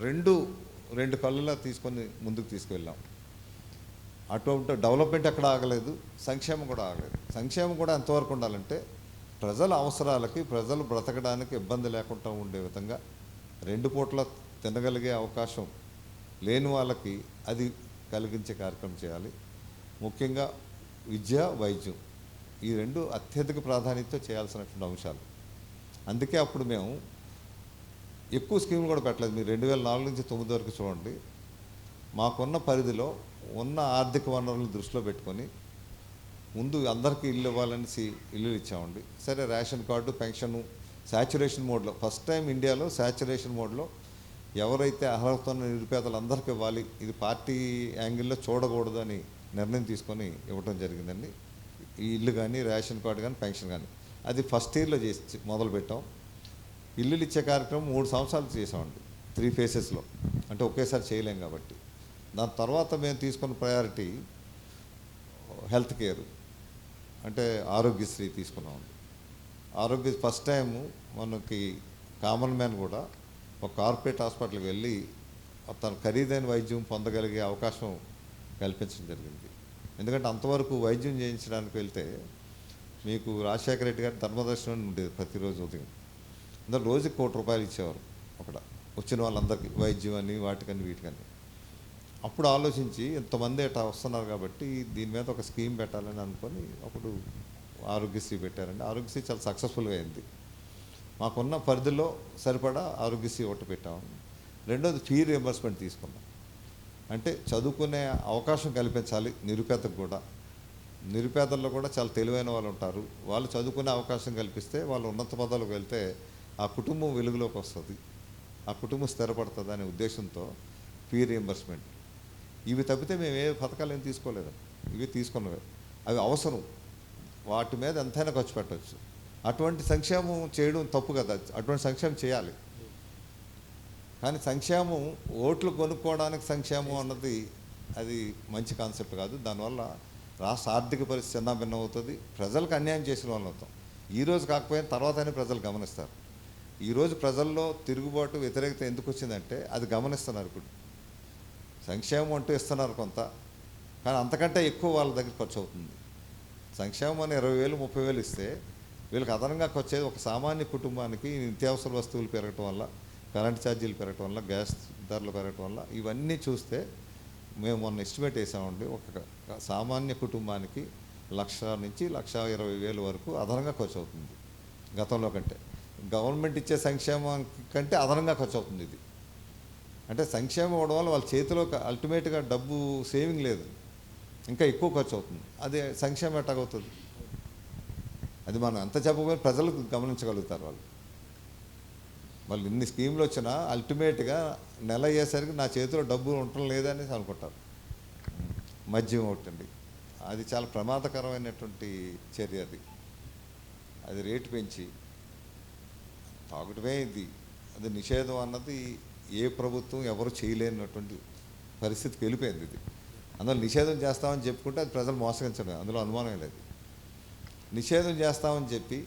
రెండు కళ్ళులా తీసుకొని ముందుకు తీసుకువెళ్ళాం. అటువంటి డెవలప్మెంట్ ఎక్కడ ఆగలేదు, సంక్షేమం కూడా ఆగలేదు. సంక్షేమం కూడా ఎంతవరకు ఉండాలంటే ప్రజల అవసరాలకి, ప్రజలు బ్రతకడానికి ఇబ్బంది లేకుండా ఉండే విధంగా 2 పూట్ల తినగలిగే అవకాశం లేని వాళ్ళకి అది కలిగించే కార్యక్రమం చేయాలి. ముఖ్యంగా విద్య, వైద్యం ఈ 2 అత్యధిక ప్రాధాన్యతతో చేయాల్సినటువంటి అంశాలు. అందుకే అప్పుడు మేము ఎక్కువ స్కీములు కూడా పెట్టలేదు. మీరు 2004 నుంచి 2009 వరకు చూడండి. మాకున్న పరిధిలో ఉన్న ఆర్థిక వనరులను దృష్టిలో పెట్టుకొని ముందు అందరికీ ఇల్లు ఇవ్వాలని ఇల్లు ఇచ్చామండి. సరే, రేషన్ కార్డు, పెన్షను శాచ్యురేషన్ మోడ్లో ఫస్ట్ టైం ఇండియాలో శాచ్యురేషన్ మోడ్లో ఎవరైతే అర్హత ఉన్న నిరుపేదలందరికీ ఇవ్వాలి, ఇది పార్టీ యాంగిల్లో చూడకూడదు అని నిర్ణయం తీసుకొని ఇవ్వటం జరిగిందండి. ఈ ఇల్లు కానీ, రేషన్ కార్డు కానీ, పెన్షన్ కానీ అది ఫస్ట్ ఇయర్లో చేసి మొదలుపెట్టాం. ఇల్లులు ఇచ్చే కార్యక్రమం 3 సంవత్సరాలు చేసామండి, 3 phases. అంటే ఒకేసారి చేయలేం కాబట్టి. దాని తర్వాత మేము తీసుకున్న ప్రయారిటీ హెల్త్ కేర్, అంటే ఆరోగ్యశ్రీ తీసుకున్నామండి. ఆరోగ్య ఫస్ట్ టైము మనకి కామన్ మ్యాన్ కూడా ఒక కార్పొరేట్ హాస్పిటల్కి వెళ్ళి తను ఖరీదైన వైద్యం పొందగలిగే అవకాశం కల్పించడం జరిగింది. ఎందుకంటే అంతవరకు వైద్యం చేయించడానికి వెళ్తే మీకు రాజశేఖర రెడ్డి గారి ధర్మదర్శనం ఉండేది ప్రతిరోజు ఉదయం. అందరూ రోజుకి ₹1 కోటి ఇచ్చేవారు అక్కడ వచ్చిన వాళ్ళందరికీ, వైద్యం అని వాటికని వీటికని. అప్పుడు ఆలోచించి ఇంతమంది అట్లా వస్తున్నారు కాబట్టి దీని మీద ఒక స్కీమ్ పెట్టాలని అనుకొని అప్పుడు ఆరోగ్యశ్రీ పెట్టారండి. ఆరోగ్యశ్రీ చాలా సక్సెస్ఫుల్గా అయింది. మాకున్న పరిధిలో సరిపడా ఆరోగ్యశ్రీ ఒకటి పెట్టాము. రెండోది ఫీ రియంబర్స్మెంట్ తీసుకున్నాం. అంటే చదువుకునే అవకాశం కల్పించాలి నిరుపేదకు కూడా. నిరుపేదల్లో కూడా చాలా తెలివైన వాళ్ళు ఉంటారు. వాళ్ళు చదువుకునే అవకాశం కల్పిస్తే వాళ్ళు ఉన్నత పదాలకు వెళ్తే ఆ కుటుంబం వెలుగులోకి వస్తుంది, ఆ కుటుంబం స్థిరపడుతుంది అనే ఉద్దేశంతో ఫీ రియంబర్స్మెంట్. ఇవి తప్పితే మేము ఏ పథకాలు ఏం తీసుకోలేదు, ఇవి తీసుకున్నవే. అవి అవసరం, వాటి మీద ఎంతైనా ఖర్చు పెట్టవచ్చు. అటువంటి సంక్షేమం చేయడం తప్పు కదా, అటువంటి సంక్షేమం చేయాలి. కానీ సంక్షేమం ఓట్లు కొనుక్కోవడానికి సంక్షేమం అన్నది అది మంచి కాన్సెప్ట్ కాదు. దానివల్ల రాష్ట్ర ఆర్థిక పరిస్థితి చిన్నాభిన్నం అవుతుంది, ప్రజలకు అన్యాయం చేసిన వాళ్ళు అవుతాం. ఈరోజు కాకపోయినా తర్వాతనే ప్రజలు గమనిస్తారు. ఈరోజు ప్రజల్లో తిరుగుబాటు, వ్యతిరేకత ఎందుకు వచ్చిందంటే అది గమనిస్తున్నారు. ఇప్పుడు సంక్షేమం అంటూ ఇస్తున్నారు కొంత, కానీ అంతకంటే ఎక్కువ వాళ్ళ దగ్గర ఖర్చు అవుతుంది. సంక్షేమం అని 20,000 30,000 ఇస్తే వీళ్ళకి అదనంగా ఖర్చు అయ్యేది ఒక సామాన్య కుటుంబానికి నిత్యావసర వస్తువులు పెరగటం వల్ల, కరెంట్ ఛార్జీలు పెరగటం వల్ల, గ్యాస్ ధరలు పెరగటం వల్ల ఇవన్నీ చూస్తే మేము మొన్న ఎస్టిమేట్ వేసామండి. ఒక సామాన్య కుటుంబానికి 1,00,000 నుంచి 1,20,000 వరకు అదనంగా ఖర్చు అవుతుంది గతంలో కంటే. గవర్నమెంట్ ఇచ్చే సంక్షేమం కంటే అదనంగా ఖర్చు అవుతుంది ఇది. అంటే సంక్షేమం ఇవ్వడం వల్ల వాళ్ళ చేతిలో అల్టిమేట్గా డబ్బు సేవింగ్ లేదు, ఇంకా ఎక్కువ ఖర్చు అవుతుంది. అది సంక్షేమం ఎట్టాగవుతుంది? అది మనం ఎంత చెప్పకపోయినా ప్రజలు గమనించగలుగుతారు. వాళ్ళు ఇన్ని స్కీమ్లు వచ్చినా అల్టిమేట్గా నెల అయ్యేసరికి నా చేతిలో డబ్బు ఉండటం లేదనేసి అనుకుంటారు. మద్యం ఒకటండి, అది చాలా ప్రమాదకరమైనటువంటి చర్య. అది రేటు పెంచి తాగటమే ఇది, అది నిషేధం అన్నది ఏ ప్రభుత్వం ఎవరు చేయలేనటువంటి పరిస్థితికి వెళ్ళిపోయింది ఇది. అందులో నిషేధం చేస్తామని చెప్పుకుంటే అది ప్రజలు మోసగించడం, అందులో అనుమానం లేదు. నిషేధం చేస్తామని చెప్పి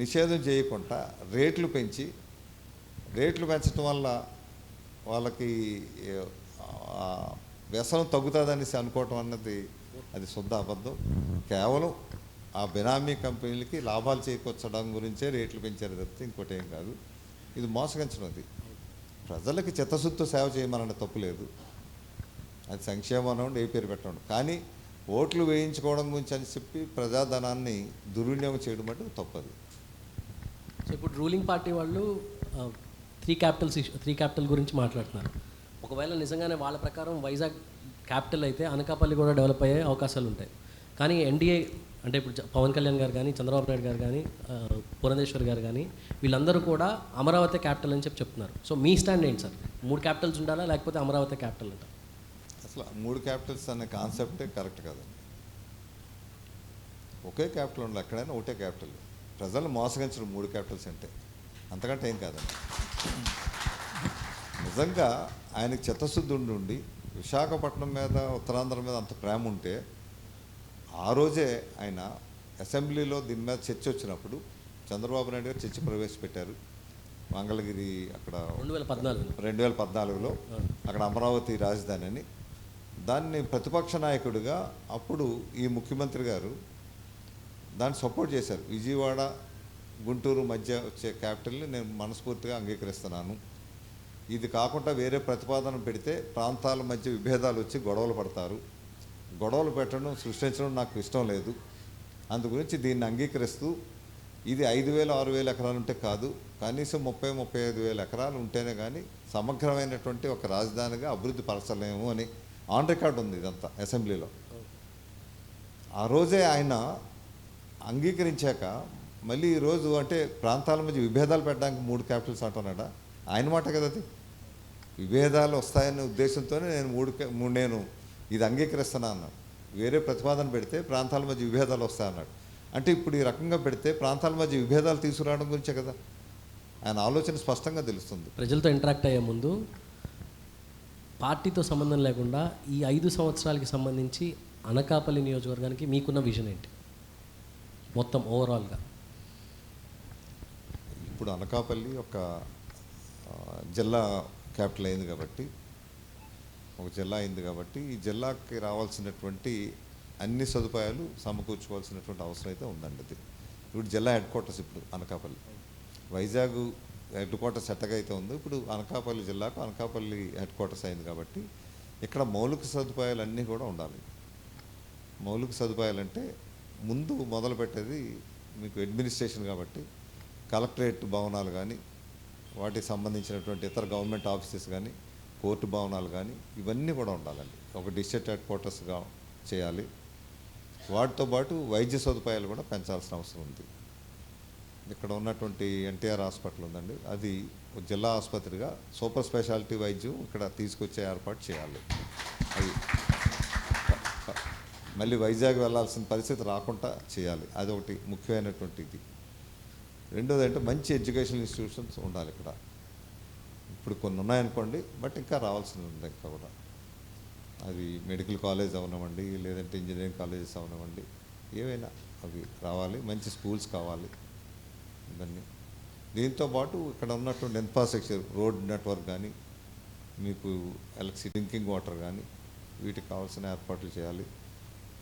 నిషేధం చేయకుండా రేట్లు పెంచడం వల్ల వాళ్ళకి వ్యసనం తగ్గుతుందనేసి అనుకోవటం అన్నది అది శుద్ధ అబద్ధం. కేవలం ఆ బెనామీ కంపెనీలకి లాభాలు చేకూర్చడం గురించే రేట్లు పెంచారు తప్పితే ఇంకోటి ఏం కాదు. ఇది మోసగించడం. అది ప్రజలకి చిత్తశుద్ధితో సేవ చేయమన్న తప్పు లేదు, అది సంక్షేమం అనండి, ఏ పేరు పెట్టండి. కానీ ఓట్లు వేయించుకోవడం గురించి అని చెప్పి ప్రజాధనాన్ని దుర్వినియోగం చేయడం అంటే తప్పది. సో ఇప్పుడు రూలింగ్ పార్టీ వాళ్ళు త్రీ క్యాపిటల్ గురించి మాట్లాడుతున్నారు. ఒకవేళ నిజంగానే వాళ్ళ ప్రకారం వైజాగ్ క్యాపిటల్ అయితే అనకాపల్లి కూడా డెవలప్ అయ్యే అవకాశాలు ఉంటాయి. కానీ ఎన్డీఏ అంటే ఇప్పుడు పవన్ కళ్యాణ్ గారు కానీ, చంద్రబాబు నాయుడు గారు కానీ, పురంధేశ్వర్ గారు కానీ, వీళ్ళందరూ కూడా అమరావతి క్యాపిటల్ అని చెప్తున్నారు. సో మీ స్టాండ్ ఏంటి సార్? 3 క్యాపిటల్స్ ఉండాలా లేకపోతే అమరావతి క్యాపిటల్ అంట? అసలు 3 క్యాపిటల్స్ అనే కాన్సెప్టే కరెక్ట్ కాదండి. ఒకే క్యాపిటల్ ఉండాలి, ఎక్కడైనా ఒకటే క్యాపిటల్. ప్రజలు మోసగించడం 3 క్యాపిటల్స్ అంటే, అంతకంటే ఏం కాదండి. నిజంగా ఆయనకి చిత్తశుద్ధి ఉండి విశాఖపట్నం మీద, ఉత్తరాంధ్ర మీద అంత ప్రేమ ఉంటే ఆ రోజే ఆయన అసెంబ్లీలో దీని మీద చర్చ వచ్చినప్పుడు చంద్రబాబు నాయుడు గారు చర్చ ప్రవేశపెట్టారు. మంగళగిరి అక్కడ 2014లో అక్కడ అమరావతి రాజధాని అని. దాన్ని ప్రతిపక్ష నాయకుడిగా అప్పుడు ఈ ముఖ్యమంత్రి గారు దాన్ని సపోర్ట్ చేశారు. విజయవాడ గుంటూరు మధ్య వచ్చే క్యాపిటల్ని నేను మనస్ఫూర్తిగా అంగీకరిస్తున్నాను, ఇది కాకుండా వేరే ప్రతిపాదన పెడితే ప్రాంతాల మధ్య విభేదాలు వచ్చి గొడవలు పడతారు, గొడవలు పెట్టడం సృష్టించడం నాకు ఇష్టం లేదు, అందు గురించి దీన్ని అంగీకరిస్తూ ఇది 5,000 6,000 ఎకరాలు ఉంటే కాదు, కనీసం 30,000-35,000 ఎకరాలు ఉంటేనే కానీ సమగ్రమైనటువంటి ఒక రాజధానిగా అభివృద్ధి పరచలేము అని ఆన్ రికార్డ్ ఉంది ఇదంతా అసెంబ్లీలో. ఆ రోజే ఆయన అంగీకరించాక మళ్ళీ ఈరోజు అంటే ప్రాంతాల మధ్య విభేదాలు పెట్టడానికి 3 క్యాపిటల్స్ అంటున్నాడా? ఆయన మాట కదా అది. విభేదాలు వస్తాయనే ఉద్దేశంతోనే నేను ఇది అంగీకరిస్తున్నా అన్నాడు. వేరే ప్రతిపాదన పెడితే ప్రాంతాల మధ్య విభేదాలు వస్తాయన్నాడు. అంటే ఇప్పుడు ఈ రకంగా పెడితే ప్రాంతాల మధ్య విభేదాలు తీసుకురావడం గురించే కదా. ఆయన ఆలోచన స్పష్టంగా తెలుస్తుంది. ప్రజలతో ఇంటరాక్ట్ అయ్యే ముందు పార్టీతో సంబంధం లేకుండా ఈ 5 సంవత్సరాలకి సంబంధించి అనకాపల్లి నియోజకవర్గానికి మీకున్న విజన్ ఏంటి మొత్తం ఓవరాల్గా? ఇప్పుడు అనకాపల్లి ఒక జిల్లా క్యాపిటల్ అయింది కాబట్టి, ఒక జిల్లా అయింది కాబట్టి ఈ జిల్లాకి రావాల్సినటువంటి అన్ని సదుపాయాలు సమకూర్చుకోవాల్సినటువంటి అవసరం అయితే ఉందండి. అది ఇప్పుడు జిల్లా హెడ్ క్వార్టర్స్ ఇప్పుడు అనకాపల్లి, వైజాగ్ హెడ్ క్వార్టర్స్ ఎట్టగా అయితే ఉందో ఇప్పుడు అనకాపల్లి జిల్లాకు అనకాపల్లి హెడ్ క్వార్టర్స్ అయింది కాబట్టి ఇక్కడ మౌలిక సదుపాయాలు అన్నీ కూడా ఉండాలి. మౌలిక సదుపాయాలంటే ముందు మొదలు పెట్టేది మీకు అడ్మినిస్ట్రేషన్ కాబట్టి కలెక్టరేట్ భవనాలు కానీ, వాటికి సంబంధించినటువంటి ఇతర గవర్నమెంట్ ఆఫీసెస్ కానీ, కోర్టు భవనాలు కానీ ఇవన్నీ కూడా ఉండాలండి. ఒక డిస్ట్రిక్ట్ హెడ్ క్వార్టర్స్గా చేయాలి. వాటితో పాటు వైద్య సదుపాయాలు కూడా పెంచాల్సిన అవసరం ఉంది. ఇక్కడ ఉన్నటువంటి ఎన్టీఆర్ హాస్పిటల్ ఉందండి, అది జిల్లా ఆసుపత్రిగా సూపర్ స్పెషాలిటీ వైద్యం ఇక్కడ తీసుకొచ్చే ఏర్పాటు చేయాలి. అది మళ్ళీ వైజాగ్ వెళ్ళాల్సిన పరిస్థితి రాకుండా చేయాలి. అది ఒకటి ముఖ్యమైనటువంటిది. రెండోది అంటే మంచి ఎడ్యుకేషనల్ ఇన్స్టిట్యూషన్స్ ఉండాలి ఇక్కడ. ఇప్పుడు కొన్ని ఉన్నాయనుకోండి, బట్ ఇంకా రావాల్సింది ఉంది ఇంకా కూడా. అది మెడికల్ కాలేజ్ అవనివ్వండి, లేదంటే ఇంజనీరింగ్ కాలేజెస్ అవనివ్వండి, ఏవైనా అవి రావాలి. మంచి స్కూల్స్ కావాలి ఇవన్నీ. దీంతోపాటు ఇక్కడ ఉన్నటువంటి ఇన్ఫ్రాస్ట్రక్చర్, రోడ్ నెట్వర్క్ కానీ, మీకు ఎలక్ట్రిసిటీ, డ్రింకింగ్ వాటర్ కానీ, వీటికి కావాల్సిన ఏర్పాట్లు చేయాలి.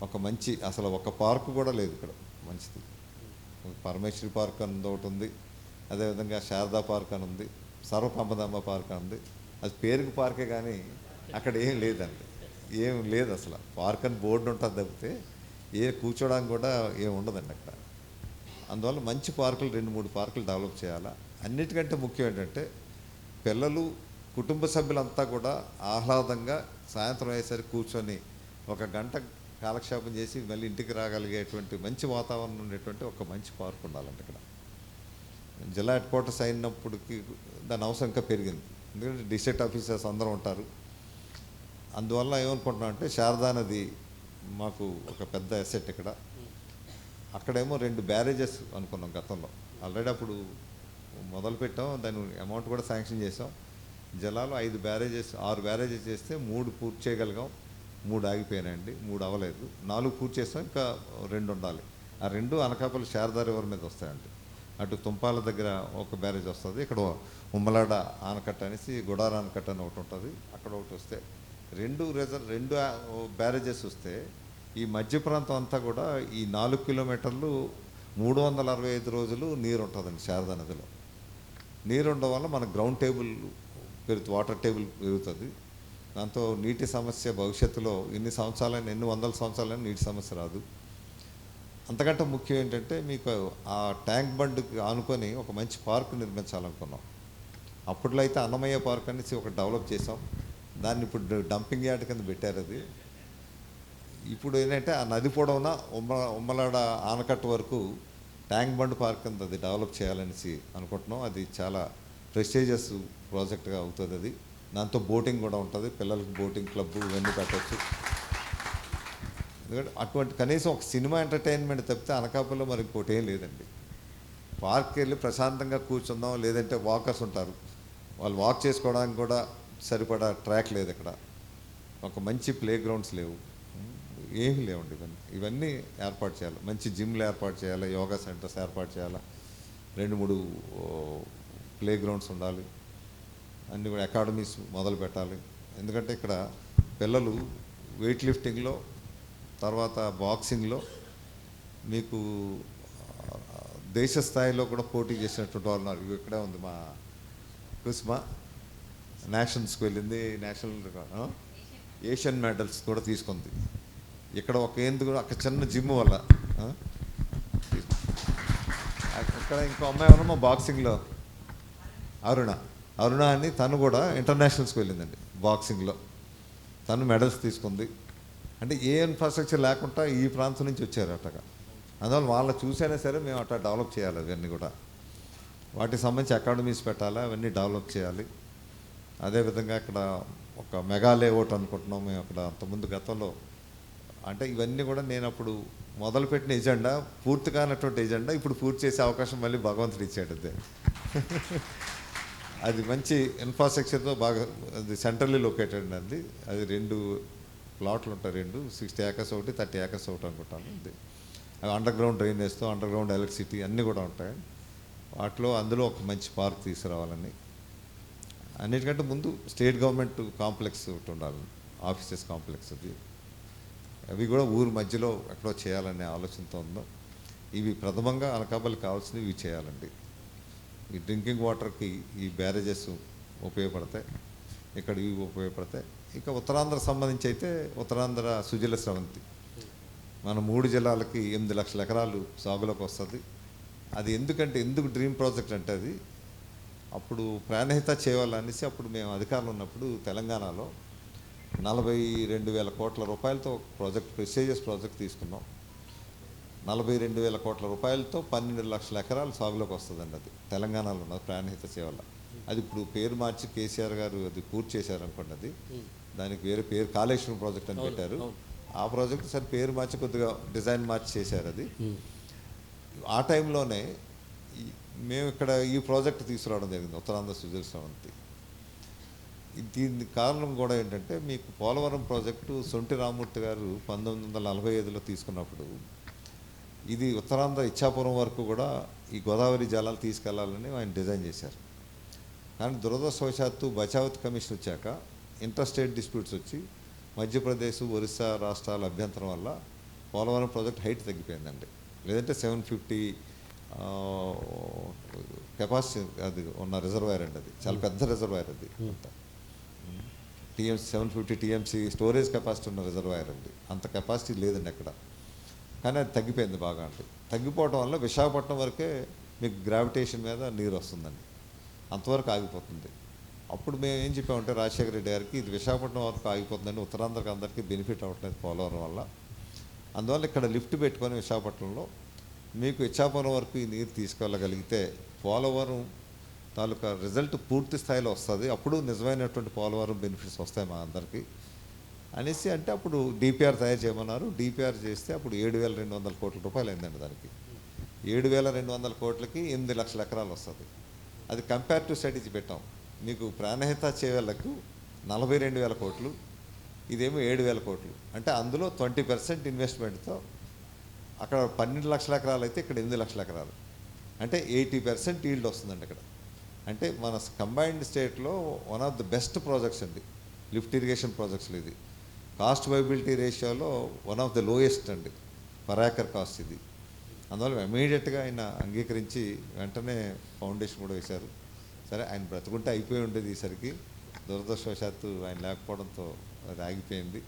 ఒక మంచి అసలు ఒక పార్కు కూడా లేదు ఇక్కడ మంచిది. పరమేశ్వరి పార్క్ అని ఒకటి ఉంది, అదేవిధంగా శారదా పార్క్ అని ఉంది, సర్వకంపదమ్మ పార్క్ అని ఉంది. అది పేరుకు పార్కే కానీ అక్కడ ఏం లేదండి, ఏం లేదు అసలు. పార్క్ అని బోర్డు ఉంటుంది తప్పితే కూర్చోడానికి కూడా ఏం ఉండదండి అక్కడ. అందువల్ల మంచి పార్కులు 2-3 పార్కులు డెవలప్ చేయాలా. అన్నిటికంటే ముఖ్యం ఏంటంటే పిల్లలు కుటుంబ సభ్యులంతా కూడా ఆహ్లాదంగా సాయంత్రం అయ్యేసరికి కూర్చొని ఒక గంట కాలక్షేపం చేసి మళ్ళీ ఇంటికి రాగలిగేటువంటి మంచి వాతావరణం ఉండేటువంటి ఒక మంచి పార్క్ ఉండాలండి ఇక్కడ. జిల్లా హెడ్ క్వార్టర్స్ అయినప్పటికీ దాని అవసరం ఇంకా పెరిగింది, ఎందుకంటే డిస్ట్రిక్ట్ ఆఫీసర్స్ అందరూ ఉంటారు. అందువల్ల ఏమనుకుంటున్నాం అంటే శారదా నది మాకు ఒక పెద్ద అసెట్ ఇక్కడ. అక్కడేమో 2 బ్యారేజెస్ అనుకున్నాం గతంలో, ఆల్రెడీ అప్పుడు మొదలుపెట్టాం, దాని అమౌంట్ కూడా శాంక్షన్ చేసాం. జిల్లాలో 6 బ్యారేజెస్ చేస్తే 3 పూర్తి చేయగలిగాం, 3 ఆగిపోయినాయండి, 3 అవ్వలేదు. 4 పూర్తి చేస్తాం, ఇంకా 2 ఉండాలి. ఆ 2 అనకాపల్లి శారదా రివర్ మీద వస్తాయండి. అటు తుంపాల దగ్గర ఒక బ్యారేజ్ వస్తుంది, ఇక్కడ ఉమ్మలాడ ఆనకట్ట అనేసి గుడార ఆనకట్ట అని ఒకటి ఉంటుంది, అక్కడ ఒకటి వస్తే 2 బ్యారేజెస్ వస్తే ఈ మధ్య ప్రాంతం అంతా కూడా ఈ 4 కిలోమీటర్లు 365 రోజులు నీరు ఉంటుందండి శారదా నదిలో. నీరు ఉండడం వల్ల మన గ్రౌండ్ టేబుల్ వాటర్ టేబుల్ పెరుగుతుంది. దాంతో నీటి సమస్య భవిష్యత్తులో ఎన్ని వందల సంవత్సరాలైనా నీటి సమస్య రాదు. అంతకంటే ముఖ్యం ఏంటంటే మీకు ఆ ట్యాంక్ బండ్కి ఆనుకొని ఒక మంచి పార్క్ నిర్మించాలనుకున్నాం. అప్పట్లో అయితే అన్నమయ్య పార్క్ అనేసి ఒక డెవలప్ చేసాం, దాన్ని ఇప్పుడు డంపింగ్ యార్డ్ కింద పెట్టారు. అది ఇప్పుడు ఏంటంటే ఆ నది పొడవున ఉమ్మలాడ ఆనకట్ట వరకు ట్యాంక్ బండ్ పార్క్ కింద అది డెవలప్ చేయాలనేసి అనుకుంటున్నాం. అది చాలా ప్రెస్టీజియస్ ప్రాజెక్ట్గా అవుతుంది. అది దాంతో బోటింగ్ కూడా ఉంటుంది, పిల్లలకి బోటింగ్ క్లబ్ ఇవన్నీ పెట్టచ్చు. ఎందుకంటే అటువంటి కనీసం ఒక సినిమా ఎంటర్టైన్మెంట్ తప్పితే అనకాపల్లిలో మరి ఇంకోటి ఏం లేదండి. పార్క్కి వెళ్ళి ప్రశాంతంగా కూర్చుందాం, లేదంటే వాకర్స్ ఉంటారు, వాళ్ళు వాక్ చేసుకోవడానికి కూడా సరిపడా ట్రాక్ లేదు ఇక్కడ, ఒక మంచి ప్లే గ్రౌండ్స్ లేవు, ఏమీ లేవండి. ఇవన్నీ ఏర్పాటు చేయాలి, మంచి జిమ్లు ఏర్పాటు చేయాలి, యోగా సెంటర్స్ ఏర్పాటు చేయాలి, 2-3 ప్లే గ్రౌండ్స్ ఉండాలి, అన్నీ కూడా అకాడమీస్ మొదలు పెట్టాలి. ఎందుకంటే ఇక్కడ పిల్లలు వెయిట్ లిఫ్టింగ్లో, తర్వాత బాక్సింగ్లో మీకు దేశ స్థాయిలో కూడా పోటీ చేసినటువంటి వాళ్ళు ఉన్నారు. ఇక్కడే ఉంది మా కుస్మా, నేషనల్స్కి వెళ్ళింది, ఏషియన్ మెడల్స్ కూడా తీసుకుంది. ఇక్కడ ఒక ఎందుకు అక్కడ చిన్న జిమ్ వల్ల అక్కడ ఇంకో అమ్మాయి ఎవరమ్మా బాక్సింగ్లో అరుణ అని, తను కూడా ఇంటర్నేషనల్స్కి వెళ్ళిందండి బాక్సింగ్లో, తను మెడల్స్ తీసుకుంది. అంటే ఏ ఇన్ఫ్రాస్ట్రక్చర్ లేకుండా ఈ ప్రాంతం నుంచి వచ్చారు అట్టగా. అందువల్ల వాళ్ళని చూసైనా సరే మేము అట్లా డెవలప్ చేయాలి. అవన్నీ కూడా వాటికి సంబంధించి అకాడమీస్ పెట్టాలి, అవన్నీ డెవలప్ చేయాలి. అదేవిధంగా ఇక్కడ ఒక మెగా లేఅవుట్ అనుకుంటున్నాం మేము. అక్కడ అంతకుముందు గతంలో అంటే ఇవన్నీ కూడా నేను అప్పుడు మొదలుపెట్టిన ఎజెండా, పూర్తి కానటువంటి ఎజెండా ఇప్పుడు పూర్తి చేసే అవకాశం మళ్ళీ భగవంతుడు ఇచ్చాడు. అదే అది మంచి ఇన్ఫ్రాస్ట్రక్చర్తో బాగా, అది సెంట్రల్లీ లొకేటెడ్ అండి. అది 2 ప్లాట్లు ఉంటాయి, 60 ఏకర్స్ ఒకటి, 30 ఏకర్స్ ఒకటి అనుకుంటాను. అది అండర్ గ్రౌండ్ డ్రైనేజ్తో, అండర్ గ్రౌండ్ ఎలక్ట్రిసిటీ అన్నీ కూడా ఉంటాయి. అందులో ఒక మంచి పార్క్ తీసుకురావాలని, అన్నిటికంటే ముందు స్టేట్ గవర్నమెంట్ కాంప్లెక్స్ ఒకటి ఉండాలి, ఆఫీసెస్ కాంప్లెక్స్. అవి కూడా ఊరు మధ్యలో ఎక్కడో చేయాలనే ఆలోచనతో ఉందో. ఇవి ప్రథమంగా అనకాపల్లి కావాల్సినవి ఇవి చేయాలండి. ఈ డ్రింకింగ్ వాటర్కి ఈ బ్యారేజెస్ ఉపయోగపడతాయి, ఇక్కడ ఇవి ఉపయోగపడతాయి. ఇక ఉత్తరాంధ్ర సంబంధించి అయితే ఉత్తరాంధ్ర సుజల స్రవంతి మన 3 జిల్లాలకి 8 లక్షల ఎకరాలు సాగులోకి వస్తుంది. అది ఎందుకు డ్రీమ్ ప్రాజెక్ట్ అంటే అది అప్పుడు ప్రాణహిత చేయాలనేసి అప్పుడు మేము అధికారులు ఉన్నప్పుడు తెలంగాణలో 42,000 కోట్ల రూపాయలతో ప్రాజెక్ట్, ప్రెస్టీజియస్ ప్రాజెక్ట్ తీసుకున్నాం. 42,000 కోట్ల రూపాయలతో 12 లక్షల ఎకరాలు సాగులోకి వస్తుందండి. అది తెలంగాణలో ఉన్నది ప్రాణహిత సేవల. అది ఇప్పుడు పేరు మార్చి కేసీఆర్ గారు అది పూర్తి చేశారనుకోండి. అది దానికి వేరే పేరు కాళేశ్వరం ప్రాజెక్ట్ అని పెట్టారు. ఆ ప్రాజెక్ట్ సరే పేరు మార్చి కొద్దిగా డిజైన్ మార్చి చేశారు. అది ఆ టైంలోనే మేము ఇక్కడ ఈ ప్రాజెక్ట్ తీసుకురావడం జరిగింది, ఉత్తరాంధ్ర సుజల స్రవంతి. దీని కారణం కూడా ఏంటంటే మీకు పోలవరం ప్రాజెక్టు సొంటి రామూర్తి గారు 1945లో తీసుకున్నప్పుడు ఇది ఉత్తరాంధ్ర ఇచ్చాపురం వరకు కూడా ఈ గోదావరి జలాలు తీసుకెళ్లాలని ఆయన డిజైన్ చేశారు. కానీ దురదృష్టవశాత్తు బచావత్ కమిషన్ వచ్చాక ఇంటర్ స్టేట్ డిస్ప్యూట్స్ వచ్చి మధ్యప్రదేశ్, ఒరిస్సా రాష్ట్రాల అభ్యంతరం వల్ల పోలవరం ప్రాజెక్ట్ హైట్ తగ్గిపోయిందండి. లేదంటే 750 కెపాసిటీ అది ఉన్న రిజర్వాయర్ అండి. అది చాలా పెద్ద రిజర్వాయర్. అది అంత 750 టీఎంసీ స్టోరేజ్ కెపాసిటీ ఉన్న రిజర్వాయర్ అండి. అంత కెపాసిటీ లేదండి అక్కడ. కానీ అది తగ్గిపోయింది బాగా. అంటే తగ్గిపోవడం వల్ల విశాఖపట్నం వరకే మీకు గ్రావిటేషన్ మీద నీరు వస్తుందండి, అంతవరకు ఆగిపోతుంది. అప్పుడు మేము ఏం చెప్పామంటే రాజశేఖర రెడ్డి గారికి ఇది విశాఖపట్నం వరకు ఆగిపోతుందని ఉత్తరాంధ్రకి అందరికీ బెనిఫిట్ అవ్వట్లేదు పోలవరం వల్ల, అందువల్ల ఇక్కడ లిఫ్ట్ పెట్టుకొని విశాఖపట్నంలో మీకు ఇచ్చాపురం వరకు ఈ నీరు తీసుకెళ్ళగలిగితే పోలవరం తాలూకా రిజల్ట్ పూర్తి స్థాయిలో వస్తుంది, అప్పుడు నిజమైనటువంటి పోలవరం బెనిఫిట్స్ వస్తాయి మా అందరికీ అనేసి అంటే అప్పుడు డిపిఆర్ తయారు చేయమన్నారు. డిపిఆర్ చేస్తే అప్పుడు 7,200 కోట్ల రూపాయలు అయిందండి. దానికి 7,200 కోట్లకి 8 లక్షల ఎకరాలు వస్తుంది. అది కంపారిటివ్ స్ట్రాటజీ పెట్టాం. మీకు ప్రాణహిత చేవేళ్లకు 42,000 కోట్లు, ఇదేమో 7,000 కోట్లు. అంటే అందులో 20% ఇన్వెస్ట్మెంట్తో అక్కడ 12 లక్షల ఎకరాలు అయితే ఇక్కడ 8 లక్షల ఎకరాలు, అంటే 80% ఈల్డ్ వస్తుందండి ఇక్కడ. అంటే మన కంబైన్డ్ స్టేట్లో one of the best projects అండి లిఫ్ట్ ఇరిగేషన్ ప్రాజెక్ట్స్లో. ఇది కాస్ట్ వైబిలిటీ రేషియోలో వన్ ఆఫ్ ది లోయెస్ట్ అండి పర్ ఏకర్ కాస్ట్ ఇది. అందువల్ల ఇమీడియట్గా ఆయన అంగీకరించి వెంటనే ఫౌండేషన్ కూడా వేశారు. సరే ఆయన బ్రతుకుంటే అయిపోయి ఉండేది, ఈసరికి దురదృష్టవశాత్తు ఆయన లేకపోవడంతో అది ఆగిపోయింది.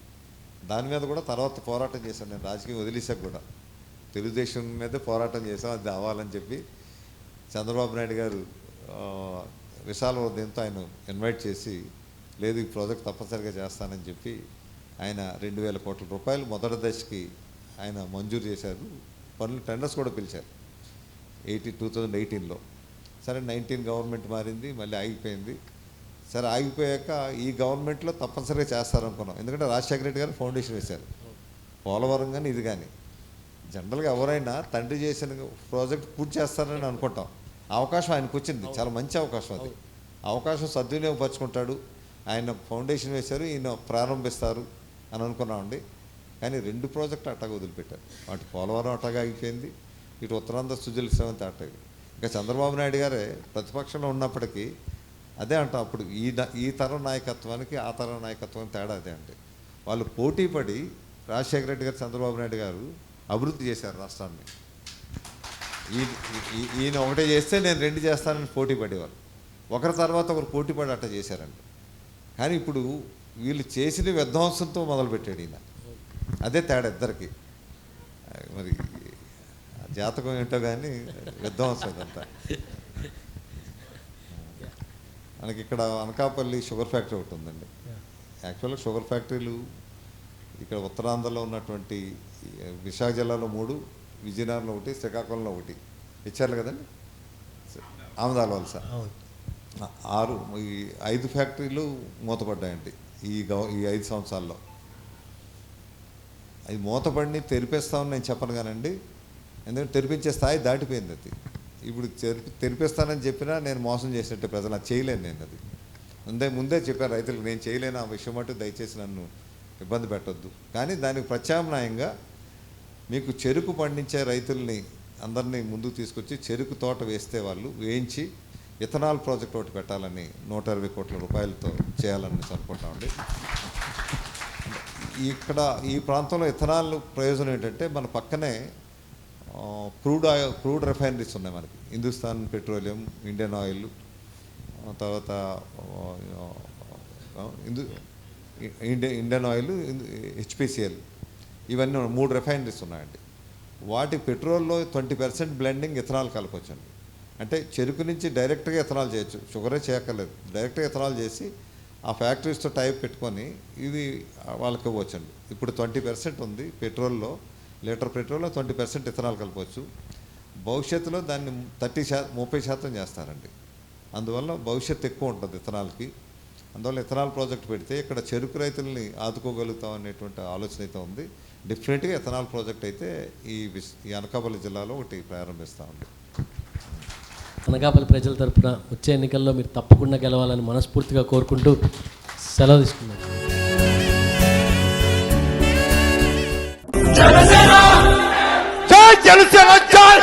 దాని మీద కూడా తర్వాత పోరాటం చేశాను నేను, రాజకీయం వదిలేసాక కూడా తెలుగుదేశం మీదే పోరాటం చేశాం అది అవ్వాలని చెప్పి. చంద్రబాబు నాయుడు గారు విశాల హృదయంతో ఆయన ఇన్వైట్ చేసి లేదు ఈ ప్రాజెక్ట్ తప్పనిసరిగా చేస్తానని చెప్పి ఆయన 2,000 కోట్ల రూపాయలు మొదటి దశకి ఆయన మంజూరు చేశారు. పనులు టెండర్స్ కూడా పిలిచారు 2018లో. సరే 19 గవర్నమెంట్ మారింది, మళ్ళీ ఆగిపోయింది. సరే ఆగిపోయాక ఈ గవర్నమెంట్లో తప్పనిసరిగా చేస్తారనుకున్నాం, ఎందుకంటే రాజశేఖర రెడ్డి గారు ఫౌండేషన్ వేశారు. పోలవరం కానీ ఇది కానీ జనరల్గా ఎవరైనా తండ్రి చేసిన ప్రాజెక్ట్ పూర్తి చేస్తారని అనుకుంటాం. అవకాశం ఆయనకు వచ్చింది, చాలా మంచి అవకాశం. అది అవకాశం సద్వినియోగపరుచుకుంటాడు. ఆయన ఫౌండేషన్ వేశారు, ఈయన ప్రారంభిస్తారు అని అనుకున్నామండి. కానీ 2 ప్రాజెక్టులు అట్టగా వదిలిపెట్టారు. వాటి పోలవరం అట్టగా ఆగిపోయింది, ఇటు ఉత్తరాంధ్ర సుజల శ్రవంతి అట్టగా. ఇంకా చంద్రబాబు నాయుడు గారే ప్రతిపక్షంలో ఉన్నప్పటికీ అదే అంటాం, అప్పుడు ఈ తరం నాయకత్వానికి ఆ తరం నాయకత్వానికి తేడా అదే అండి. వాళ్ళు పోటీపడి రాజశేఖర రెడ్డి గారు చంద్రబాబు నాయుడు గారు అభివృద్ధి చేశారు రాష్ట్రాన్ని. ఈయన ఒకటే చేస్తే నేను 2 చేస్తానని పోటీ పడేవారు, ఒకరి తర్వాత ఒకరు పోటీపడి అట్ట చేశారండి. కానీ ఇప్పుడు వీళ్ళు చేసిన విధ్వంసంతో మొదలుపెట్టాడు ఈయన, అదే తేడా ఇద్దరికి. మరి జాతకం ఏంటో కానీ విధ్వంసం ఇదంతా. మనకి ఇక్కడ అనకాపల్లి షుగర్ ఫ్యాక్టరీ ఒకటి ఉందండి. యాక్చువల్గా షుగర్ ఫ్యాక్టరీలు ఇక్కడ ఉత్తరాంధ్రలో ఉన్నటువంటి విశాఖ జిల్లాలో 3, విజయనగరంలో 1, శ్రీకాకుళంలో 1 ఇచ్చారు కదండి, ఆమదాల వలస 6. ఈ 5 ఫ్యాక్టరీలు మూతపడ్డాయండి ఈ 5 సంవత్సరాల్లో. అది మూతపడిని తెరిపేస్తామని నేను చెప్పను కానండి, ఎందుకంటే తెరిపించే స్థాయి దాటిపోయింది అది. ఇప్పుడు తెరిపిస్తానని చెప్పినా నేను మోసం చేసినట్టే ప్రజలు, అది చేయలేను నేను. అది ముందే చెప్పాను రైతులకు, నేను చేయలేను ఆ విషయం మటు దయచేసి నన్ను ఇబ్బంది పెట్టొద్దు. కానీ దానికి ప్రత్యామ్నాయంగా మీకు చెరుకు పండించే రైతుల్ని అందరినీ ముందుకు తీసుకొచ్చి చెరుకు తోట వేస్తే వాళ్ళు వేయించి ఇథనాల్ ప్రాజెక్ట్ ఒకటి పెట్టాలని 120 కోట్ల రూపాయలతో చేయాలని అనుకుంటామండి. ఇక్కడ ఈ ప్రాంతంలో ఇథనాల్ ప్రయోజనం ఏంటంటే మన పక్కనే క్రూడ్ రిఫైనరీస్ ఉన్నాయి మనకి. హిందుస్థాన్ పెట్రోలియం, ఇండియన్ ఆయిల్, తర్వాత ఇండియన్ ఆయిల్, హెచ్పిసిఎల్, ఇవన్నీ 3 రిఫైనరీస్ ఉన్నాయండి. వాటి పెట్రోల్లో 20% బ్లెండింగ్ ఇథనాల్ కలపొచ్చండి. అంటే చెరుకు నుంచి డైరెక్ట్గా ఇథనాల్ చేయొచ్చు, షుగరే చేయక్కర్లేదు, డైరెక్ట్గా ఇథనాల్ చేసి ఆ ఫ్యాక్టరీస్తో టైప్ పెట్టుకొని ఇది వాళ్ళకి ఇవ్వచ్చండి. ఇప్పుడు 20% ఉంది పెట్రోల్లో, లీటర్ పెట్రోల్లో 20% ఇథనాల్ కలపవచ్చు. భవిష్యత్తులో దాన్ని 30% చేస్తారండి. అందువల్ల భవిష్యత్తు ఎక్కువ ఉంటుంది ఇథనాల్కి. అందువల్ల ఇథనాల్ ప్రాజెక్ట్ పెడితే ఇక్కడ చెరుకు రైతుల్ని ఆదుకోగలుగుతాం అనేటువంటి ఆలోచన అయితే ఉంది. డెఫినెట్గా ఇథనాల్ ప్రాజెక్ట్ అయితే ఈ అనకాపల్లి జిల్లాలో ఒకటి ప్రారంభిస్తామండి. అనకాపల్లి ప్రజల తరపున వచ్చే ఎన్నికల్లో మీరు తప్పకుండా గెలవాలని మనస్ఫూర్తిగా కోరుకుంటూ సెలవు తీసుకున్నాను. జనసేన జై జనసేన జై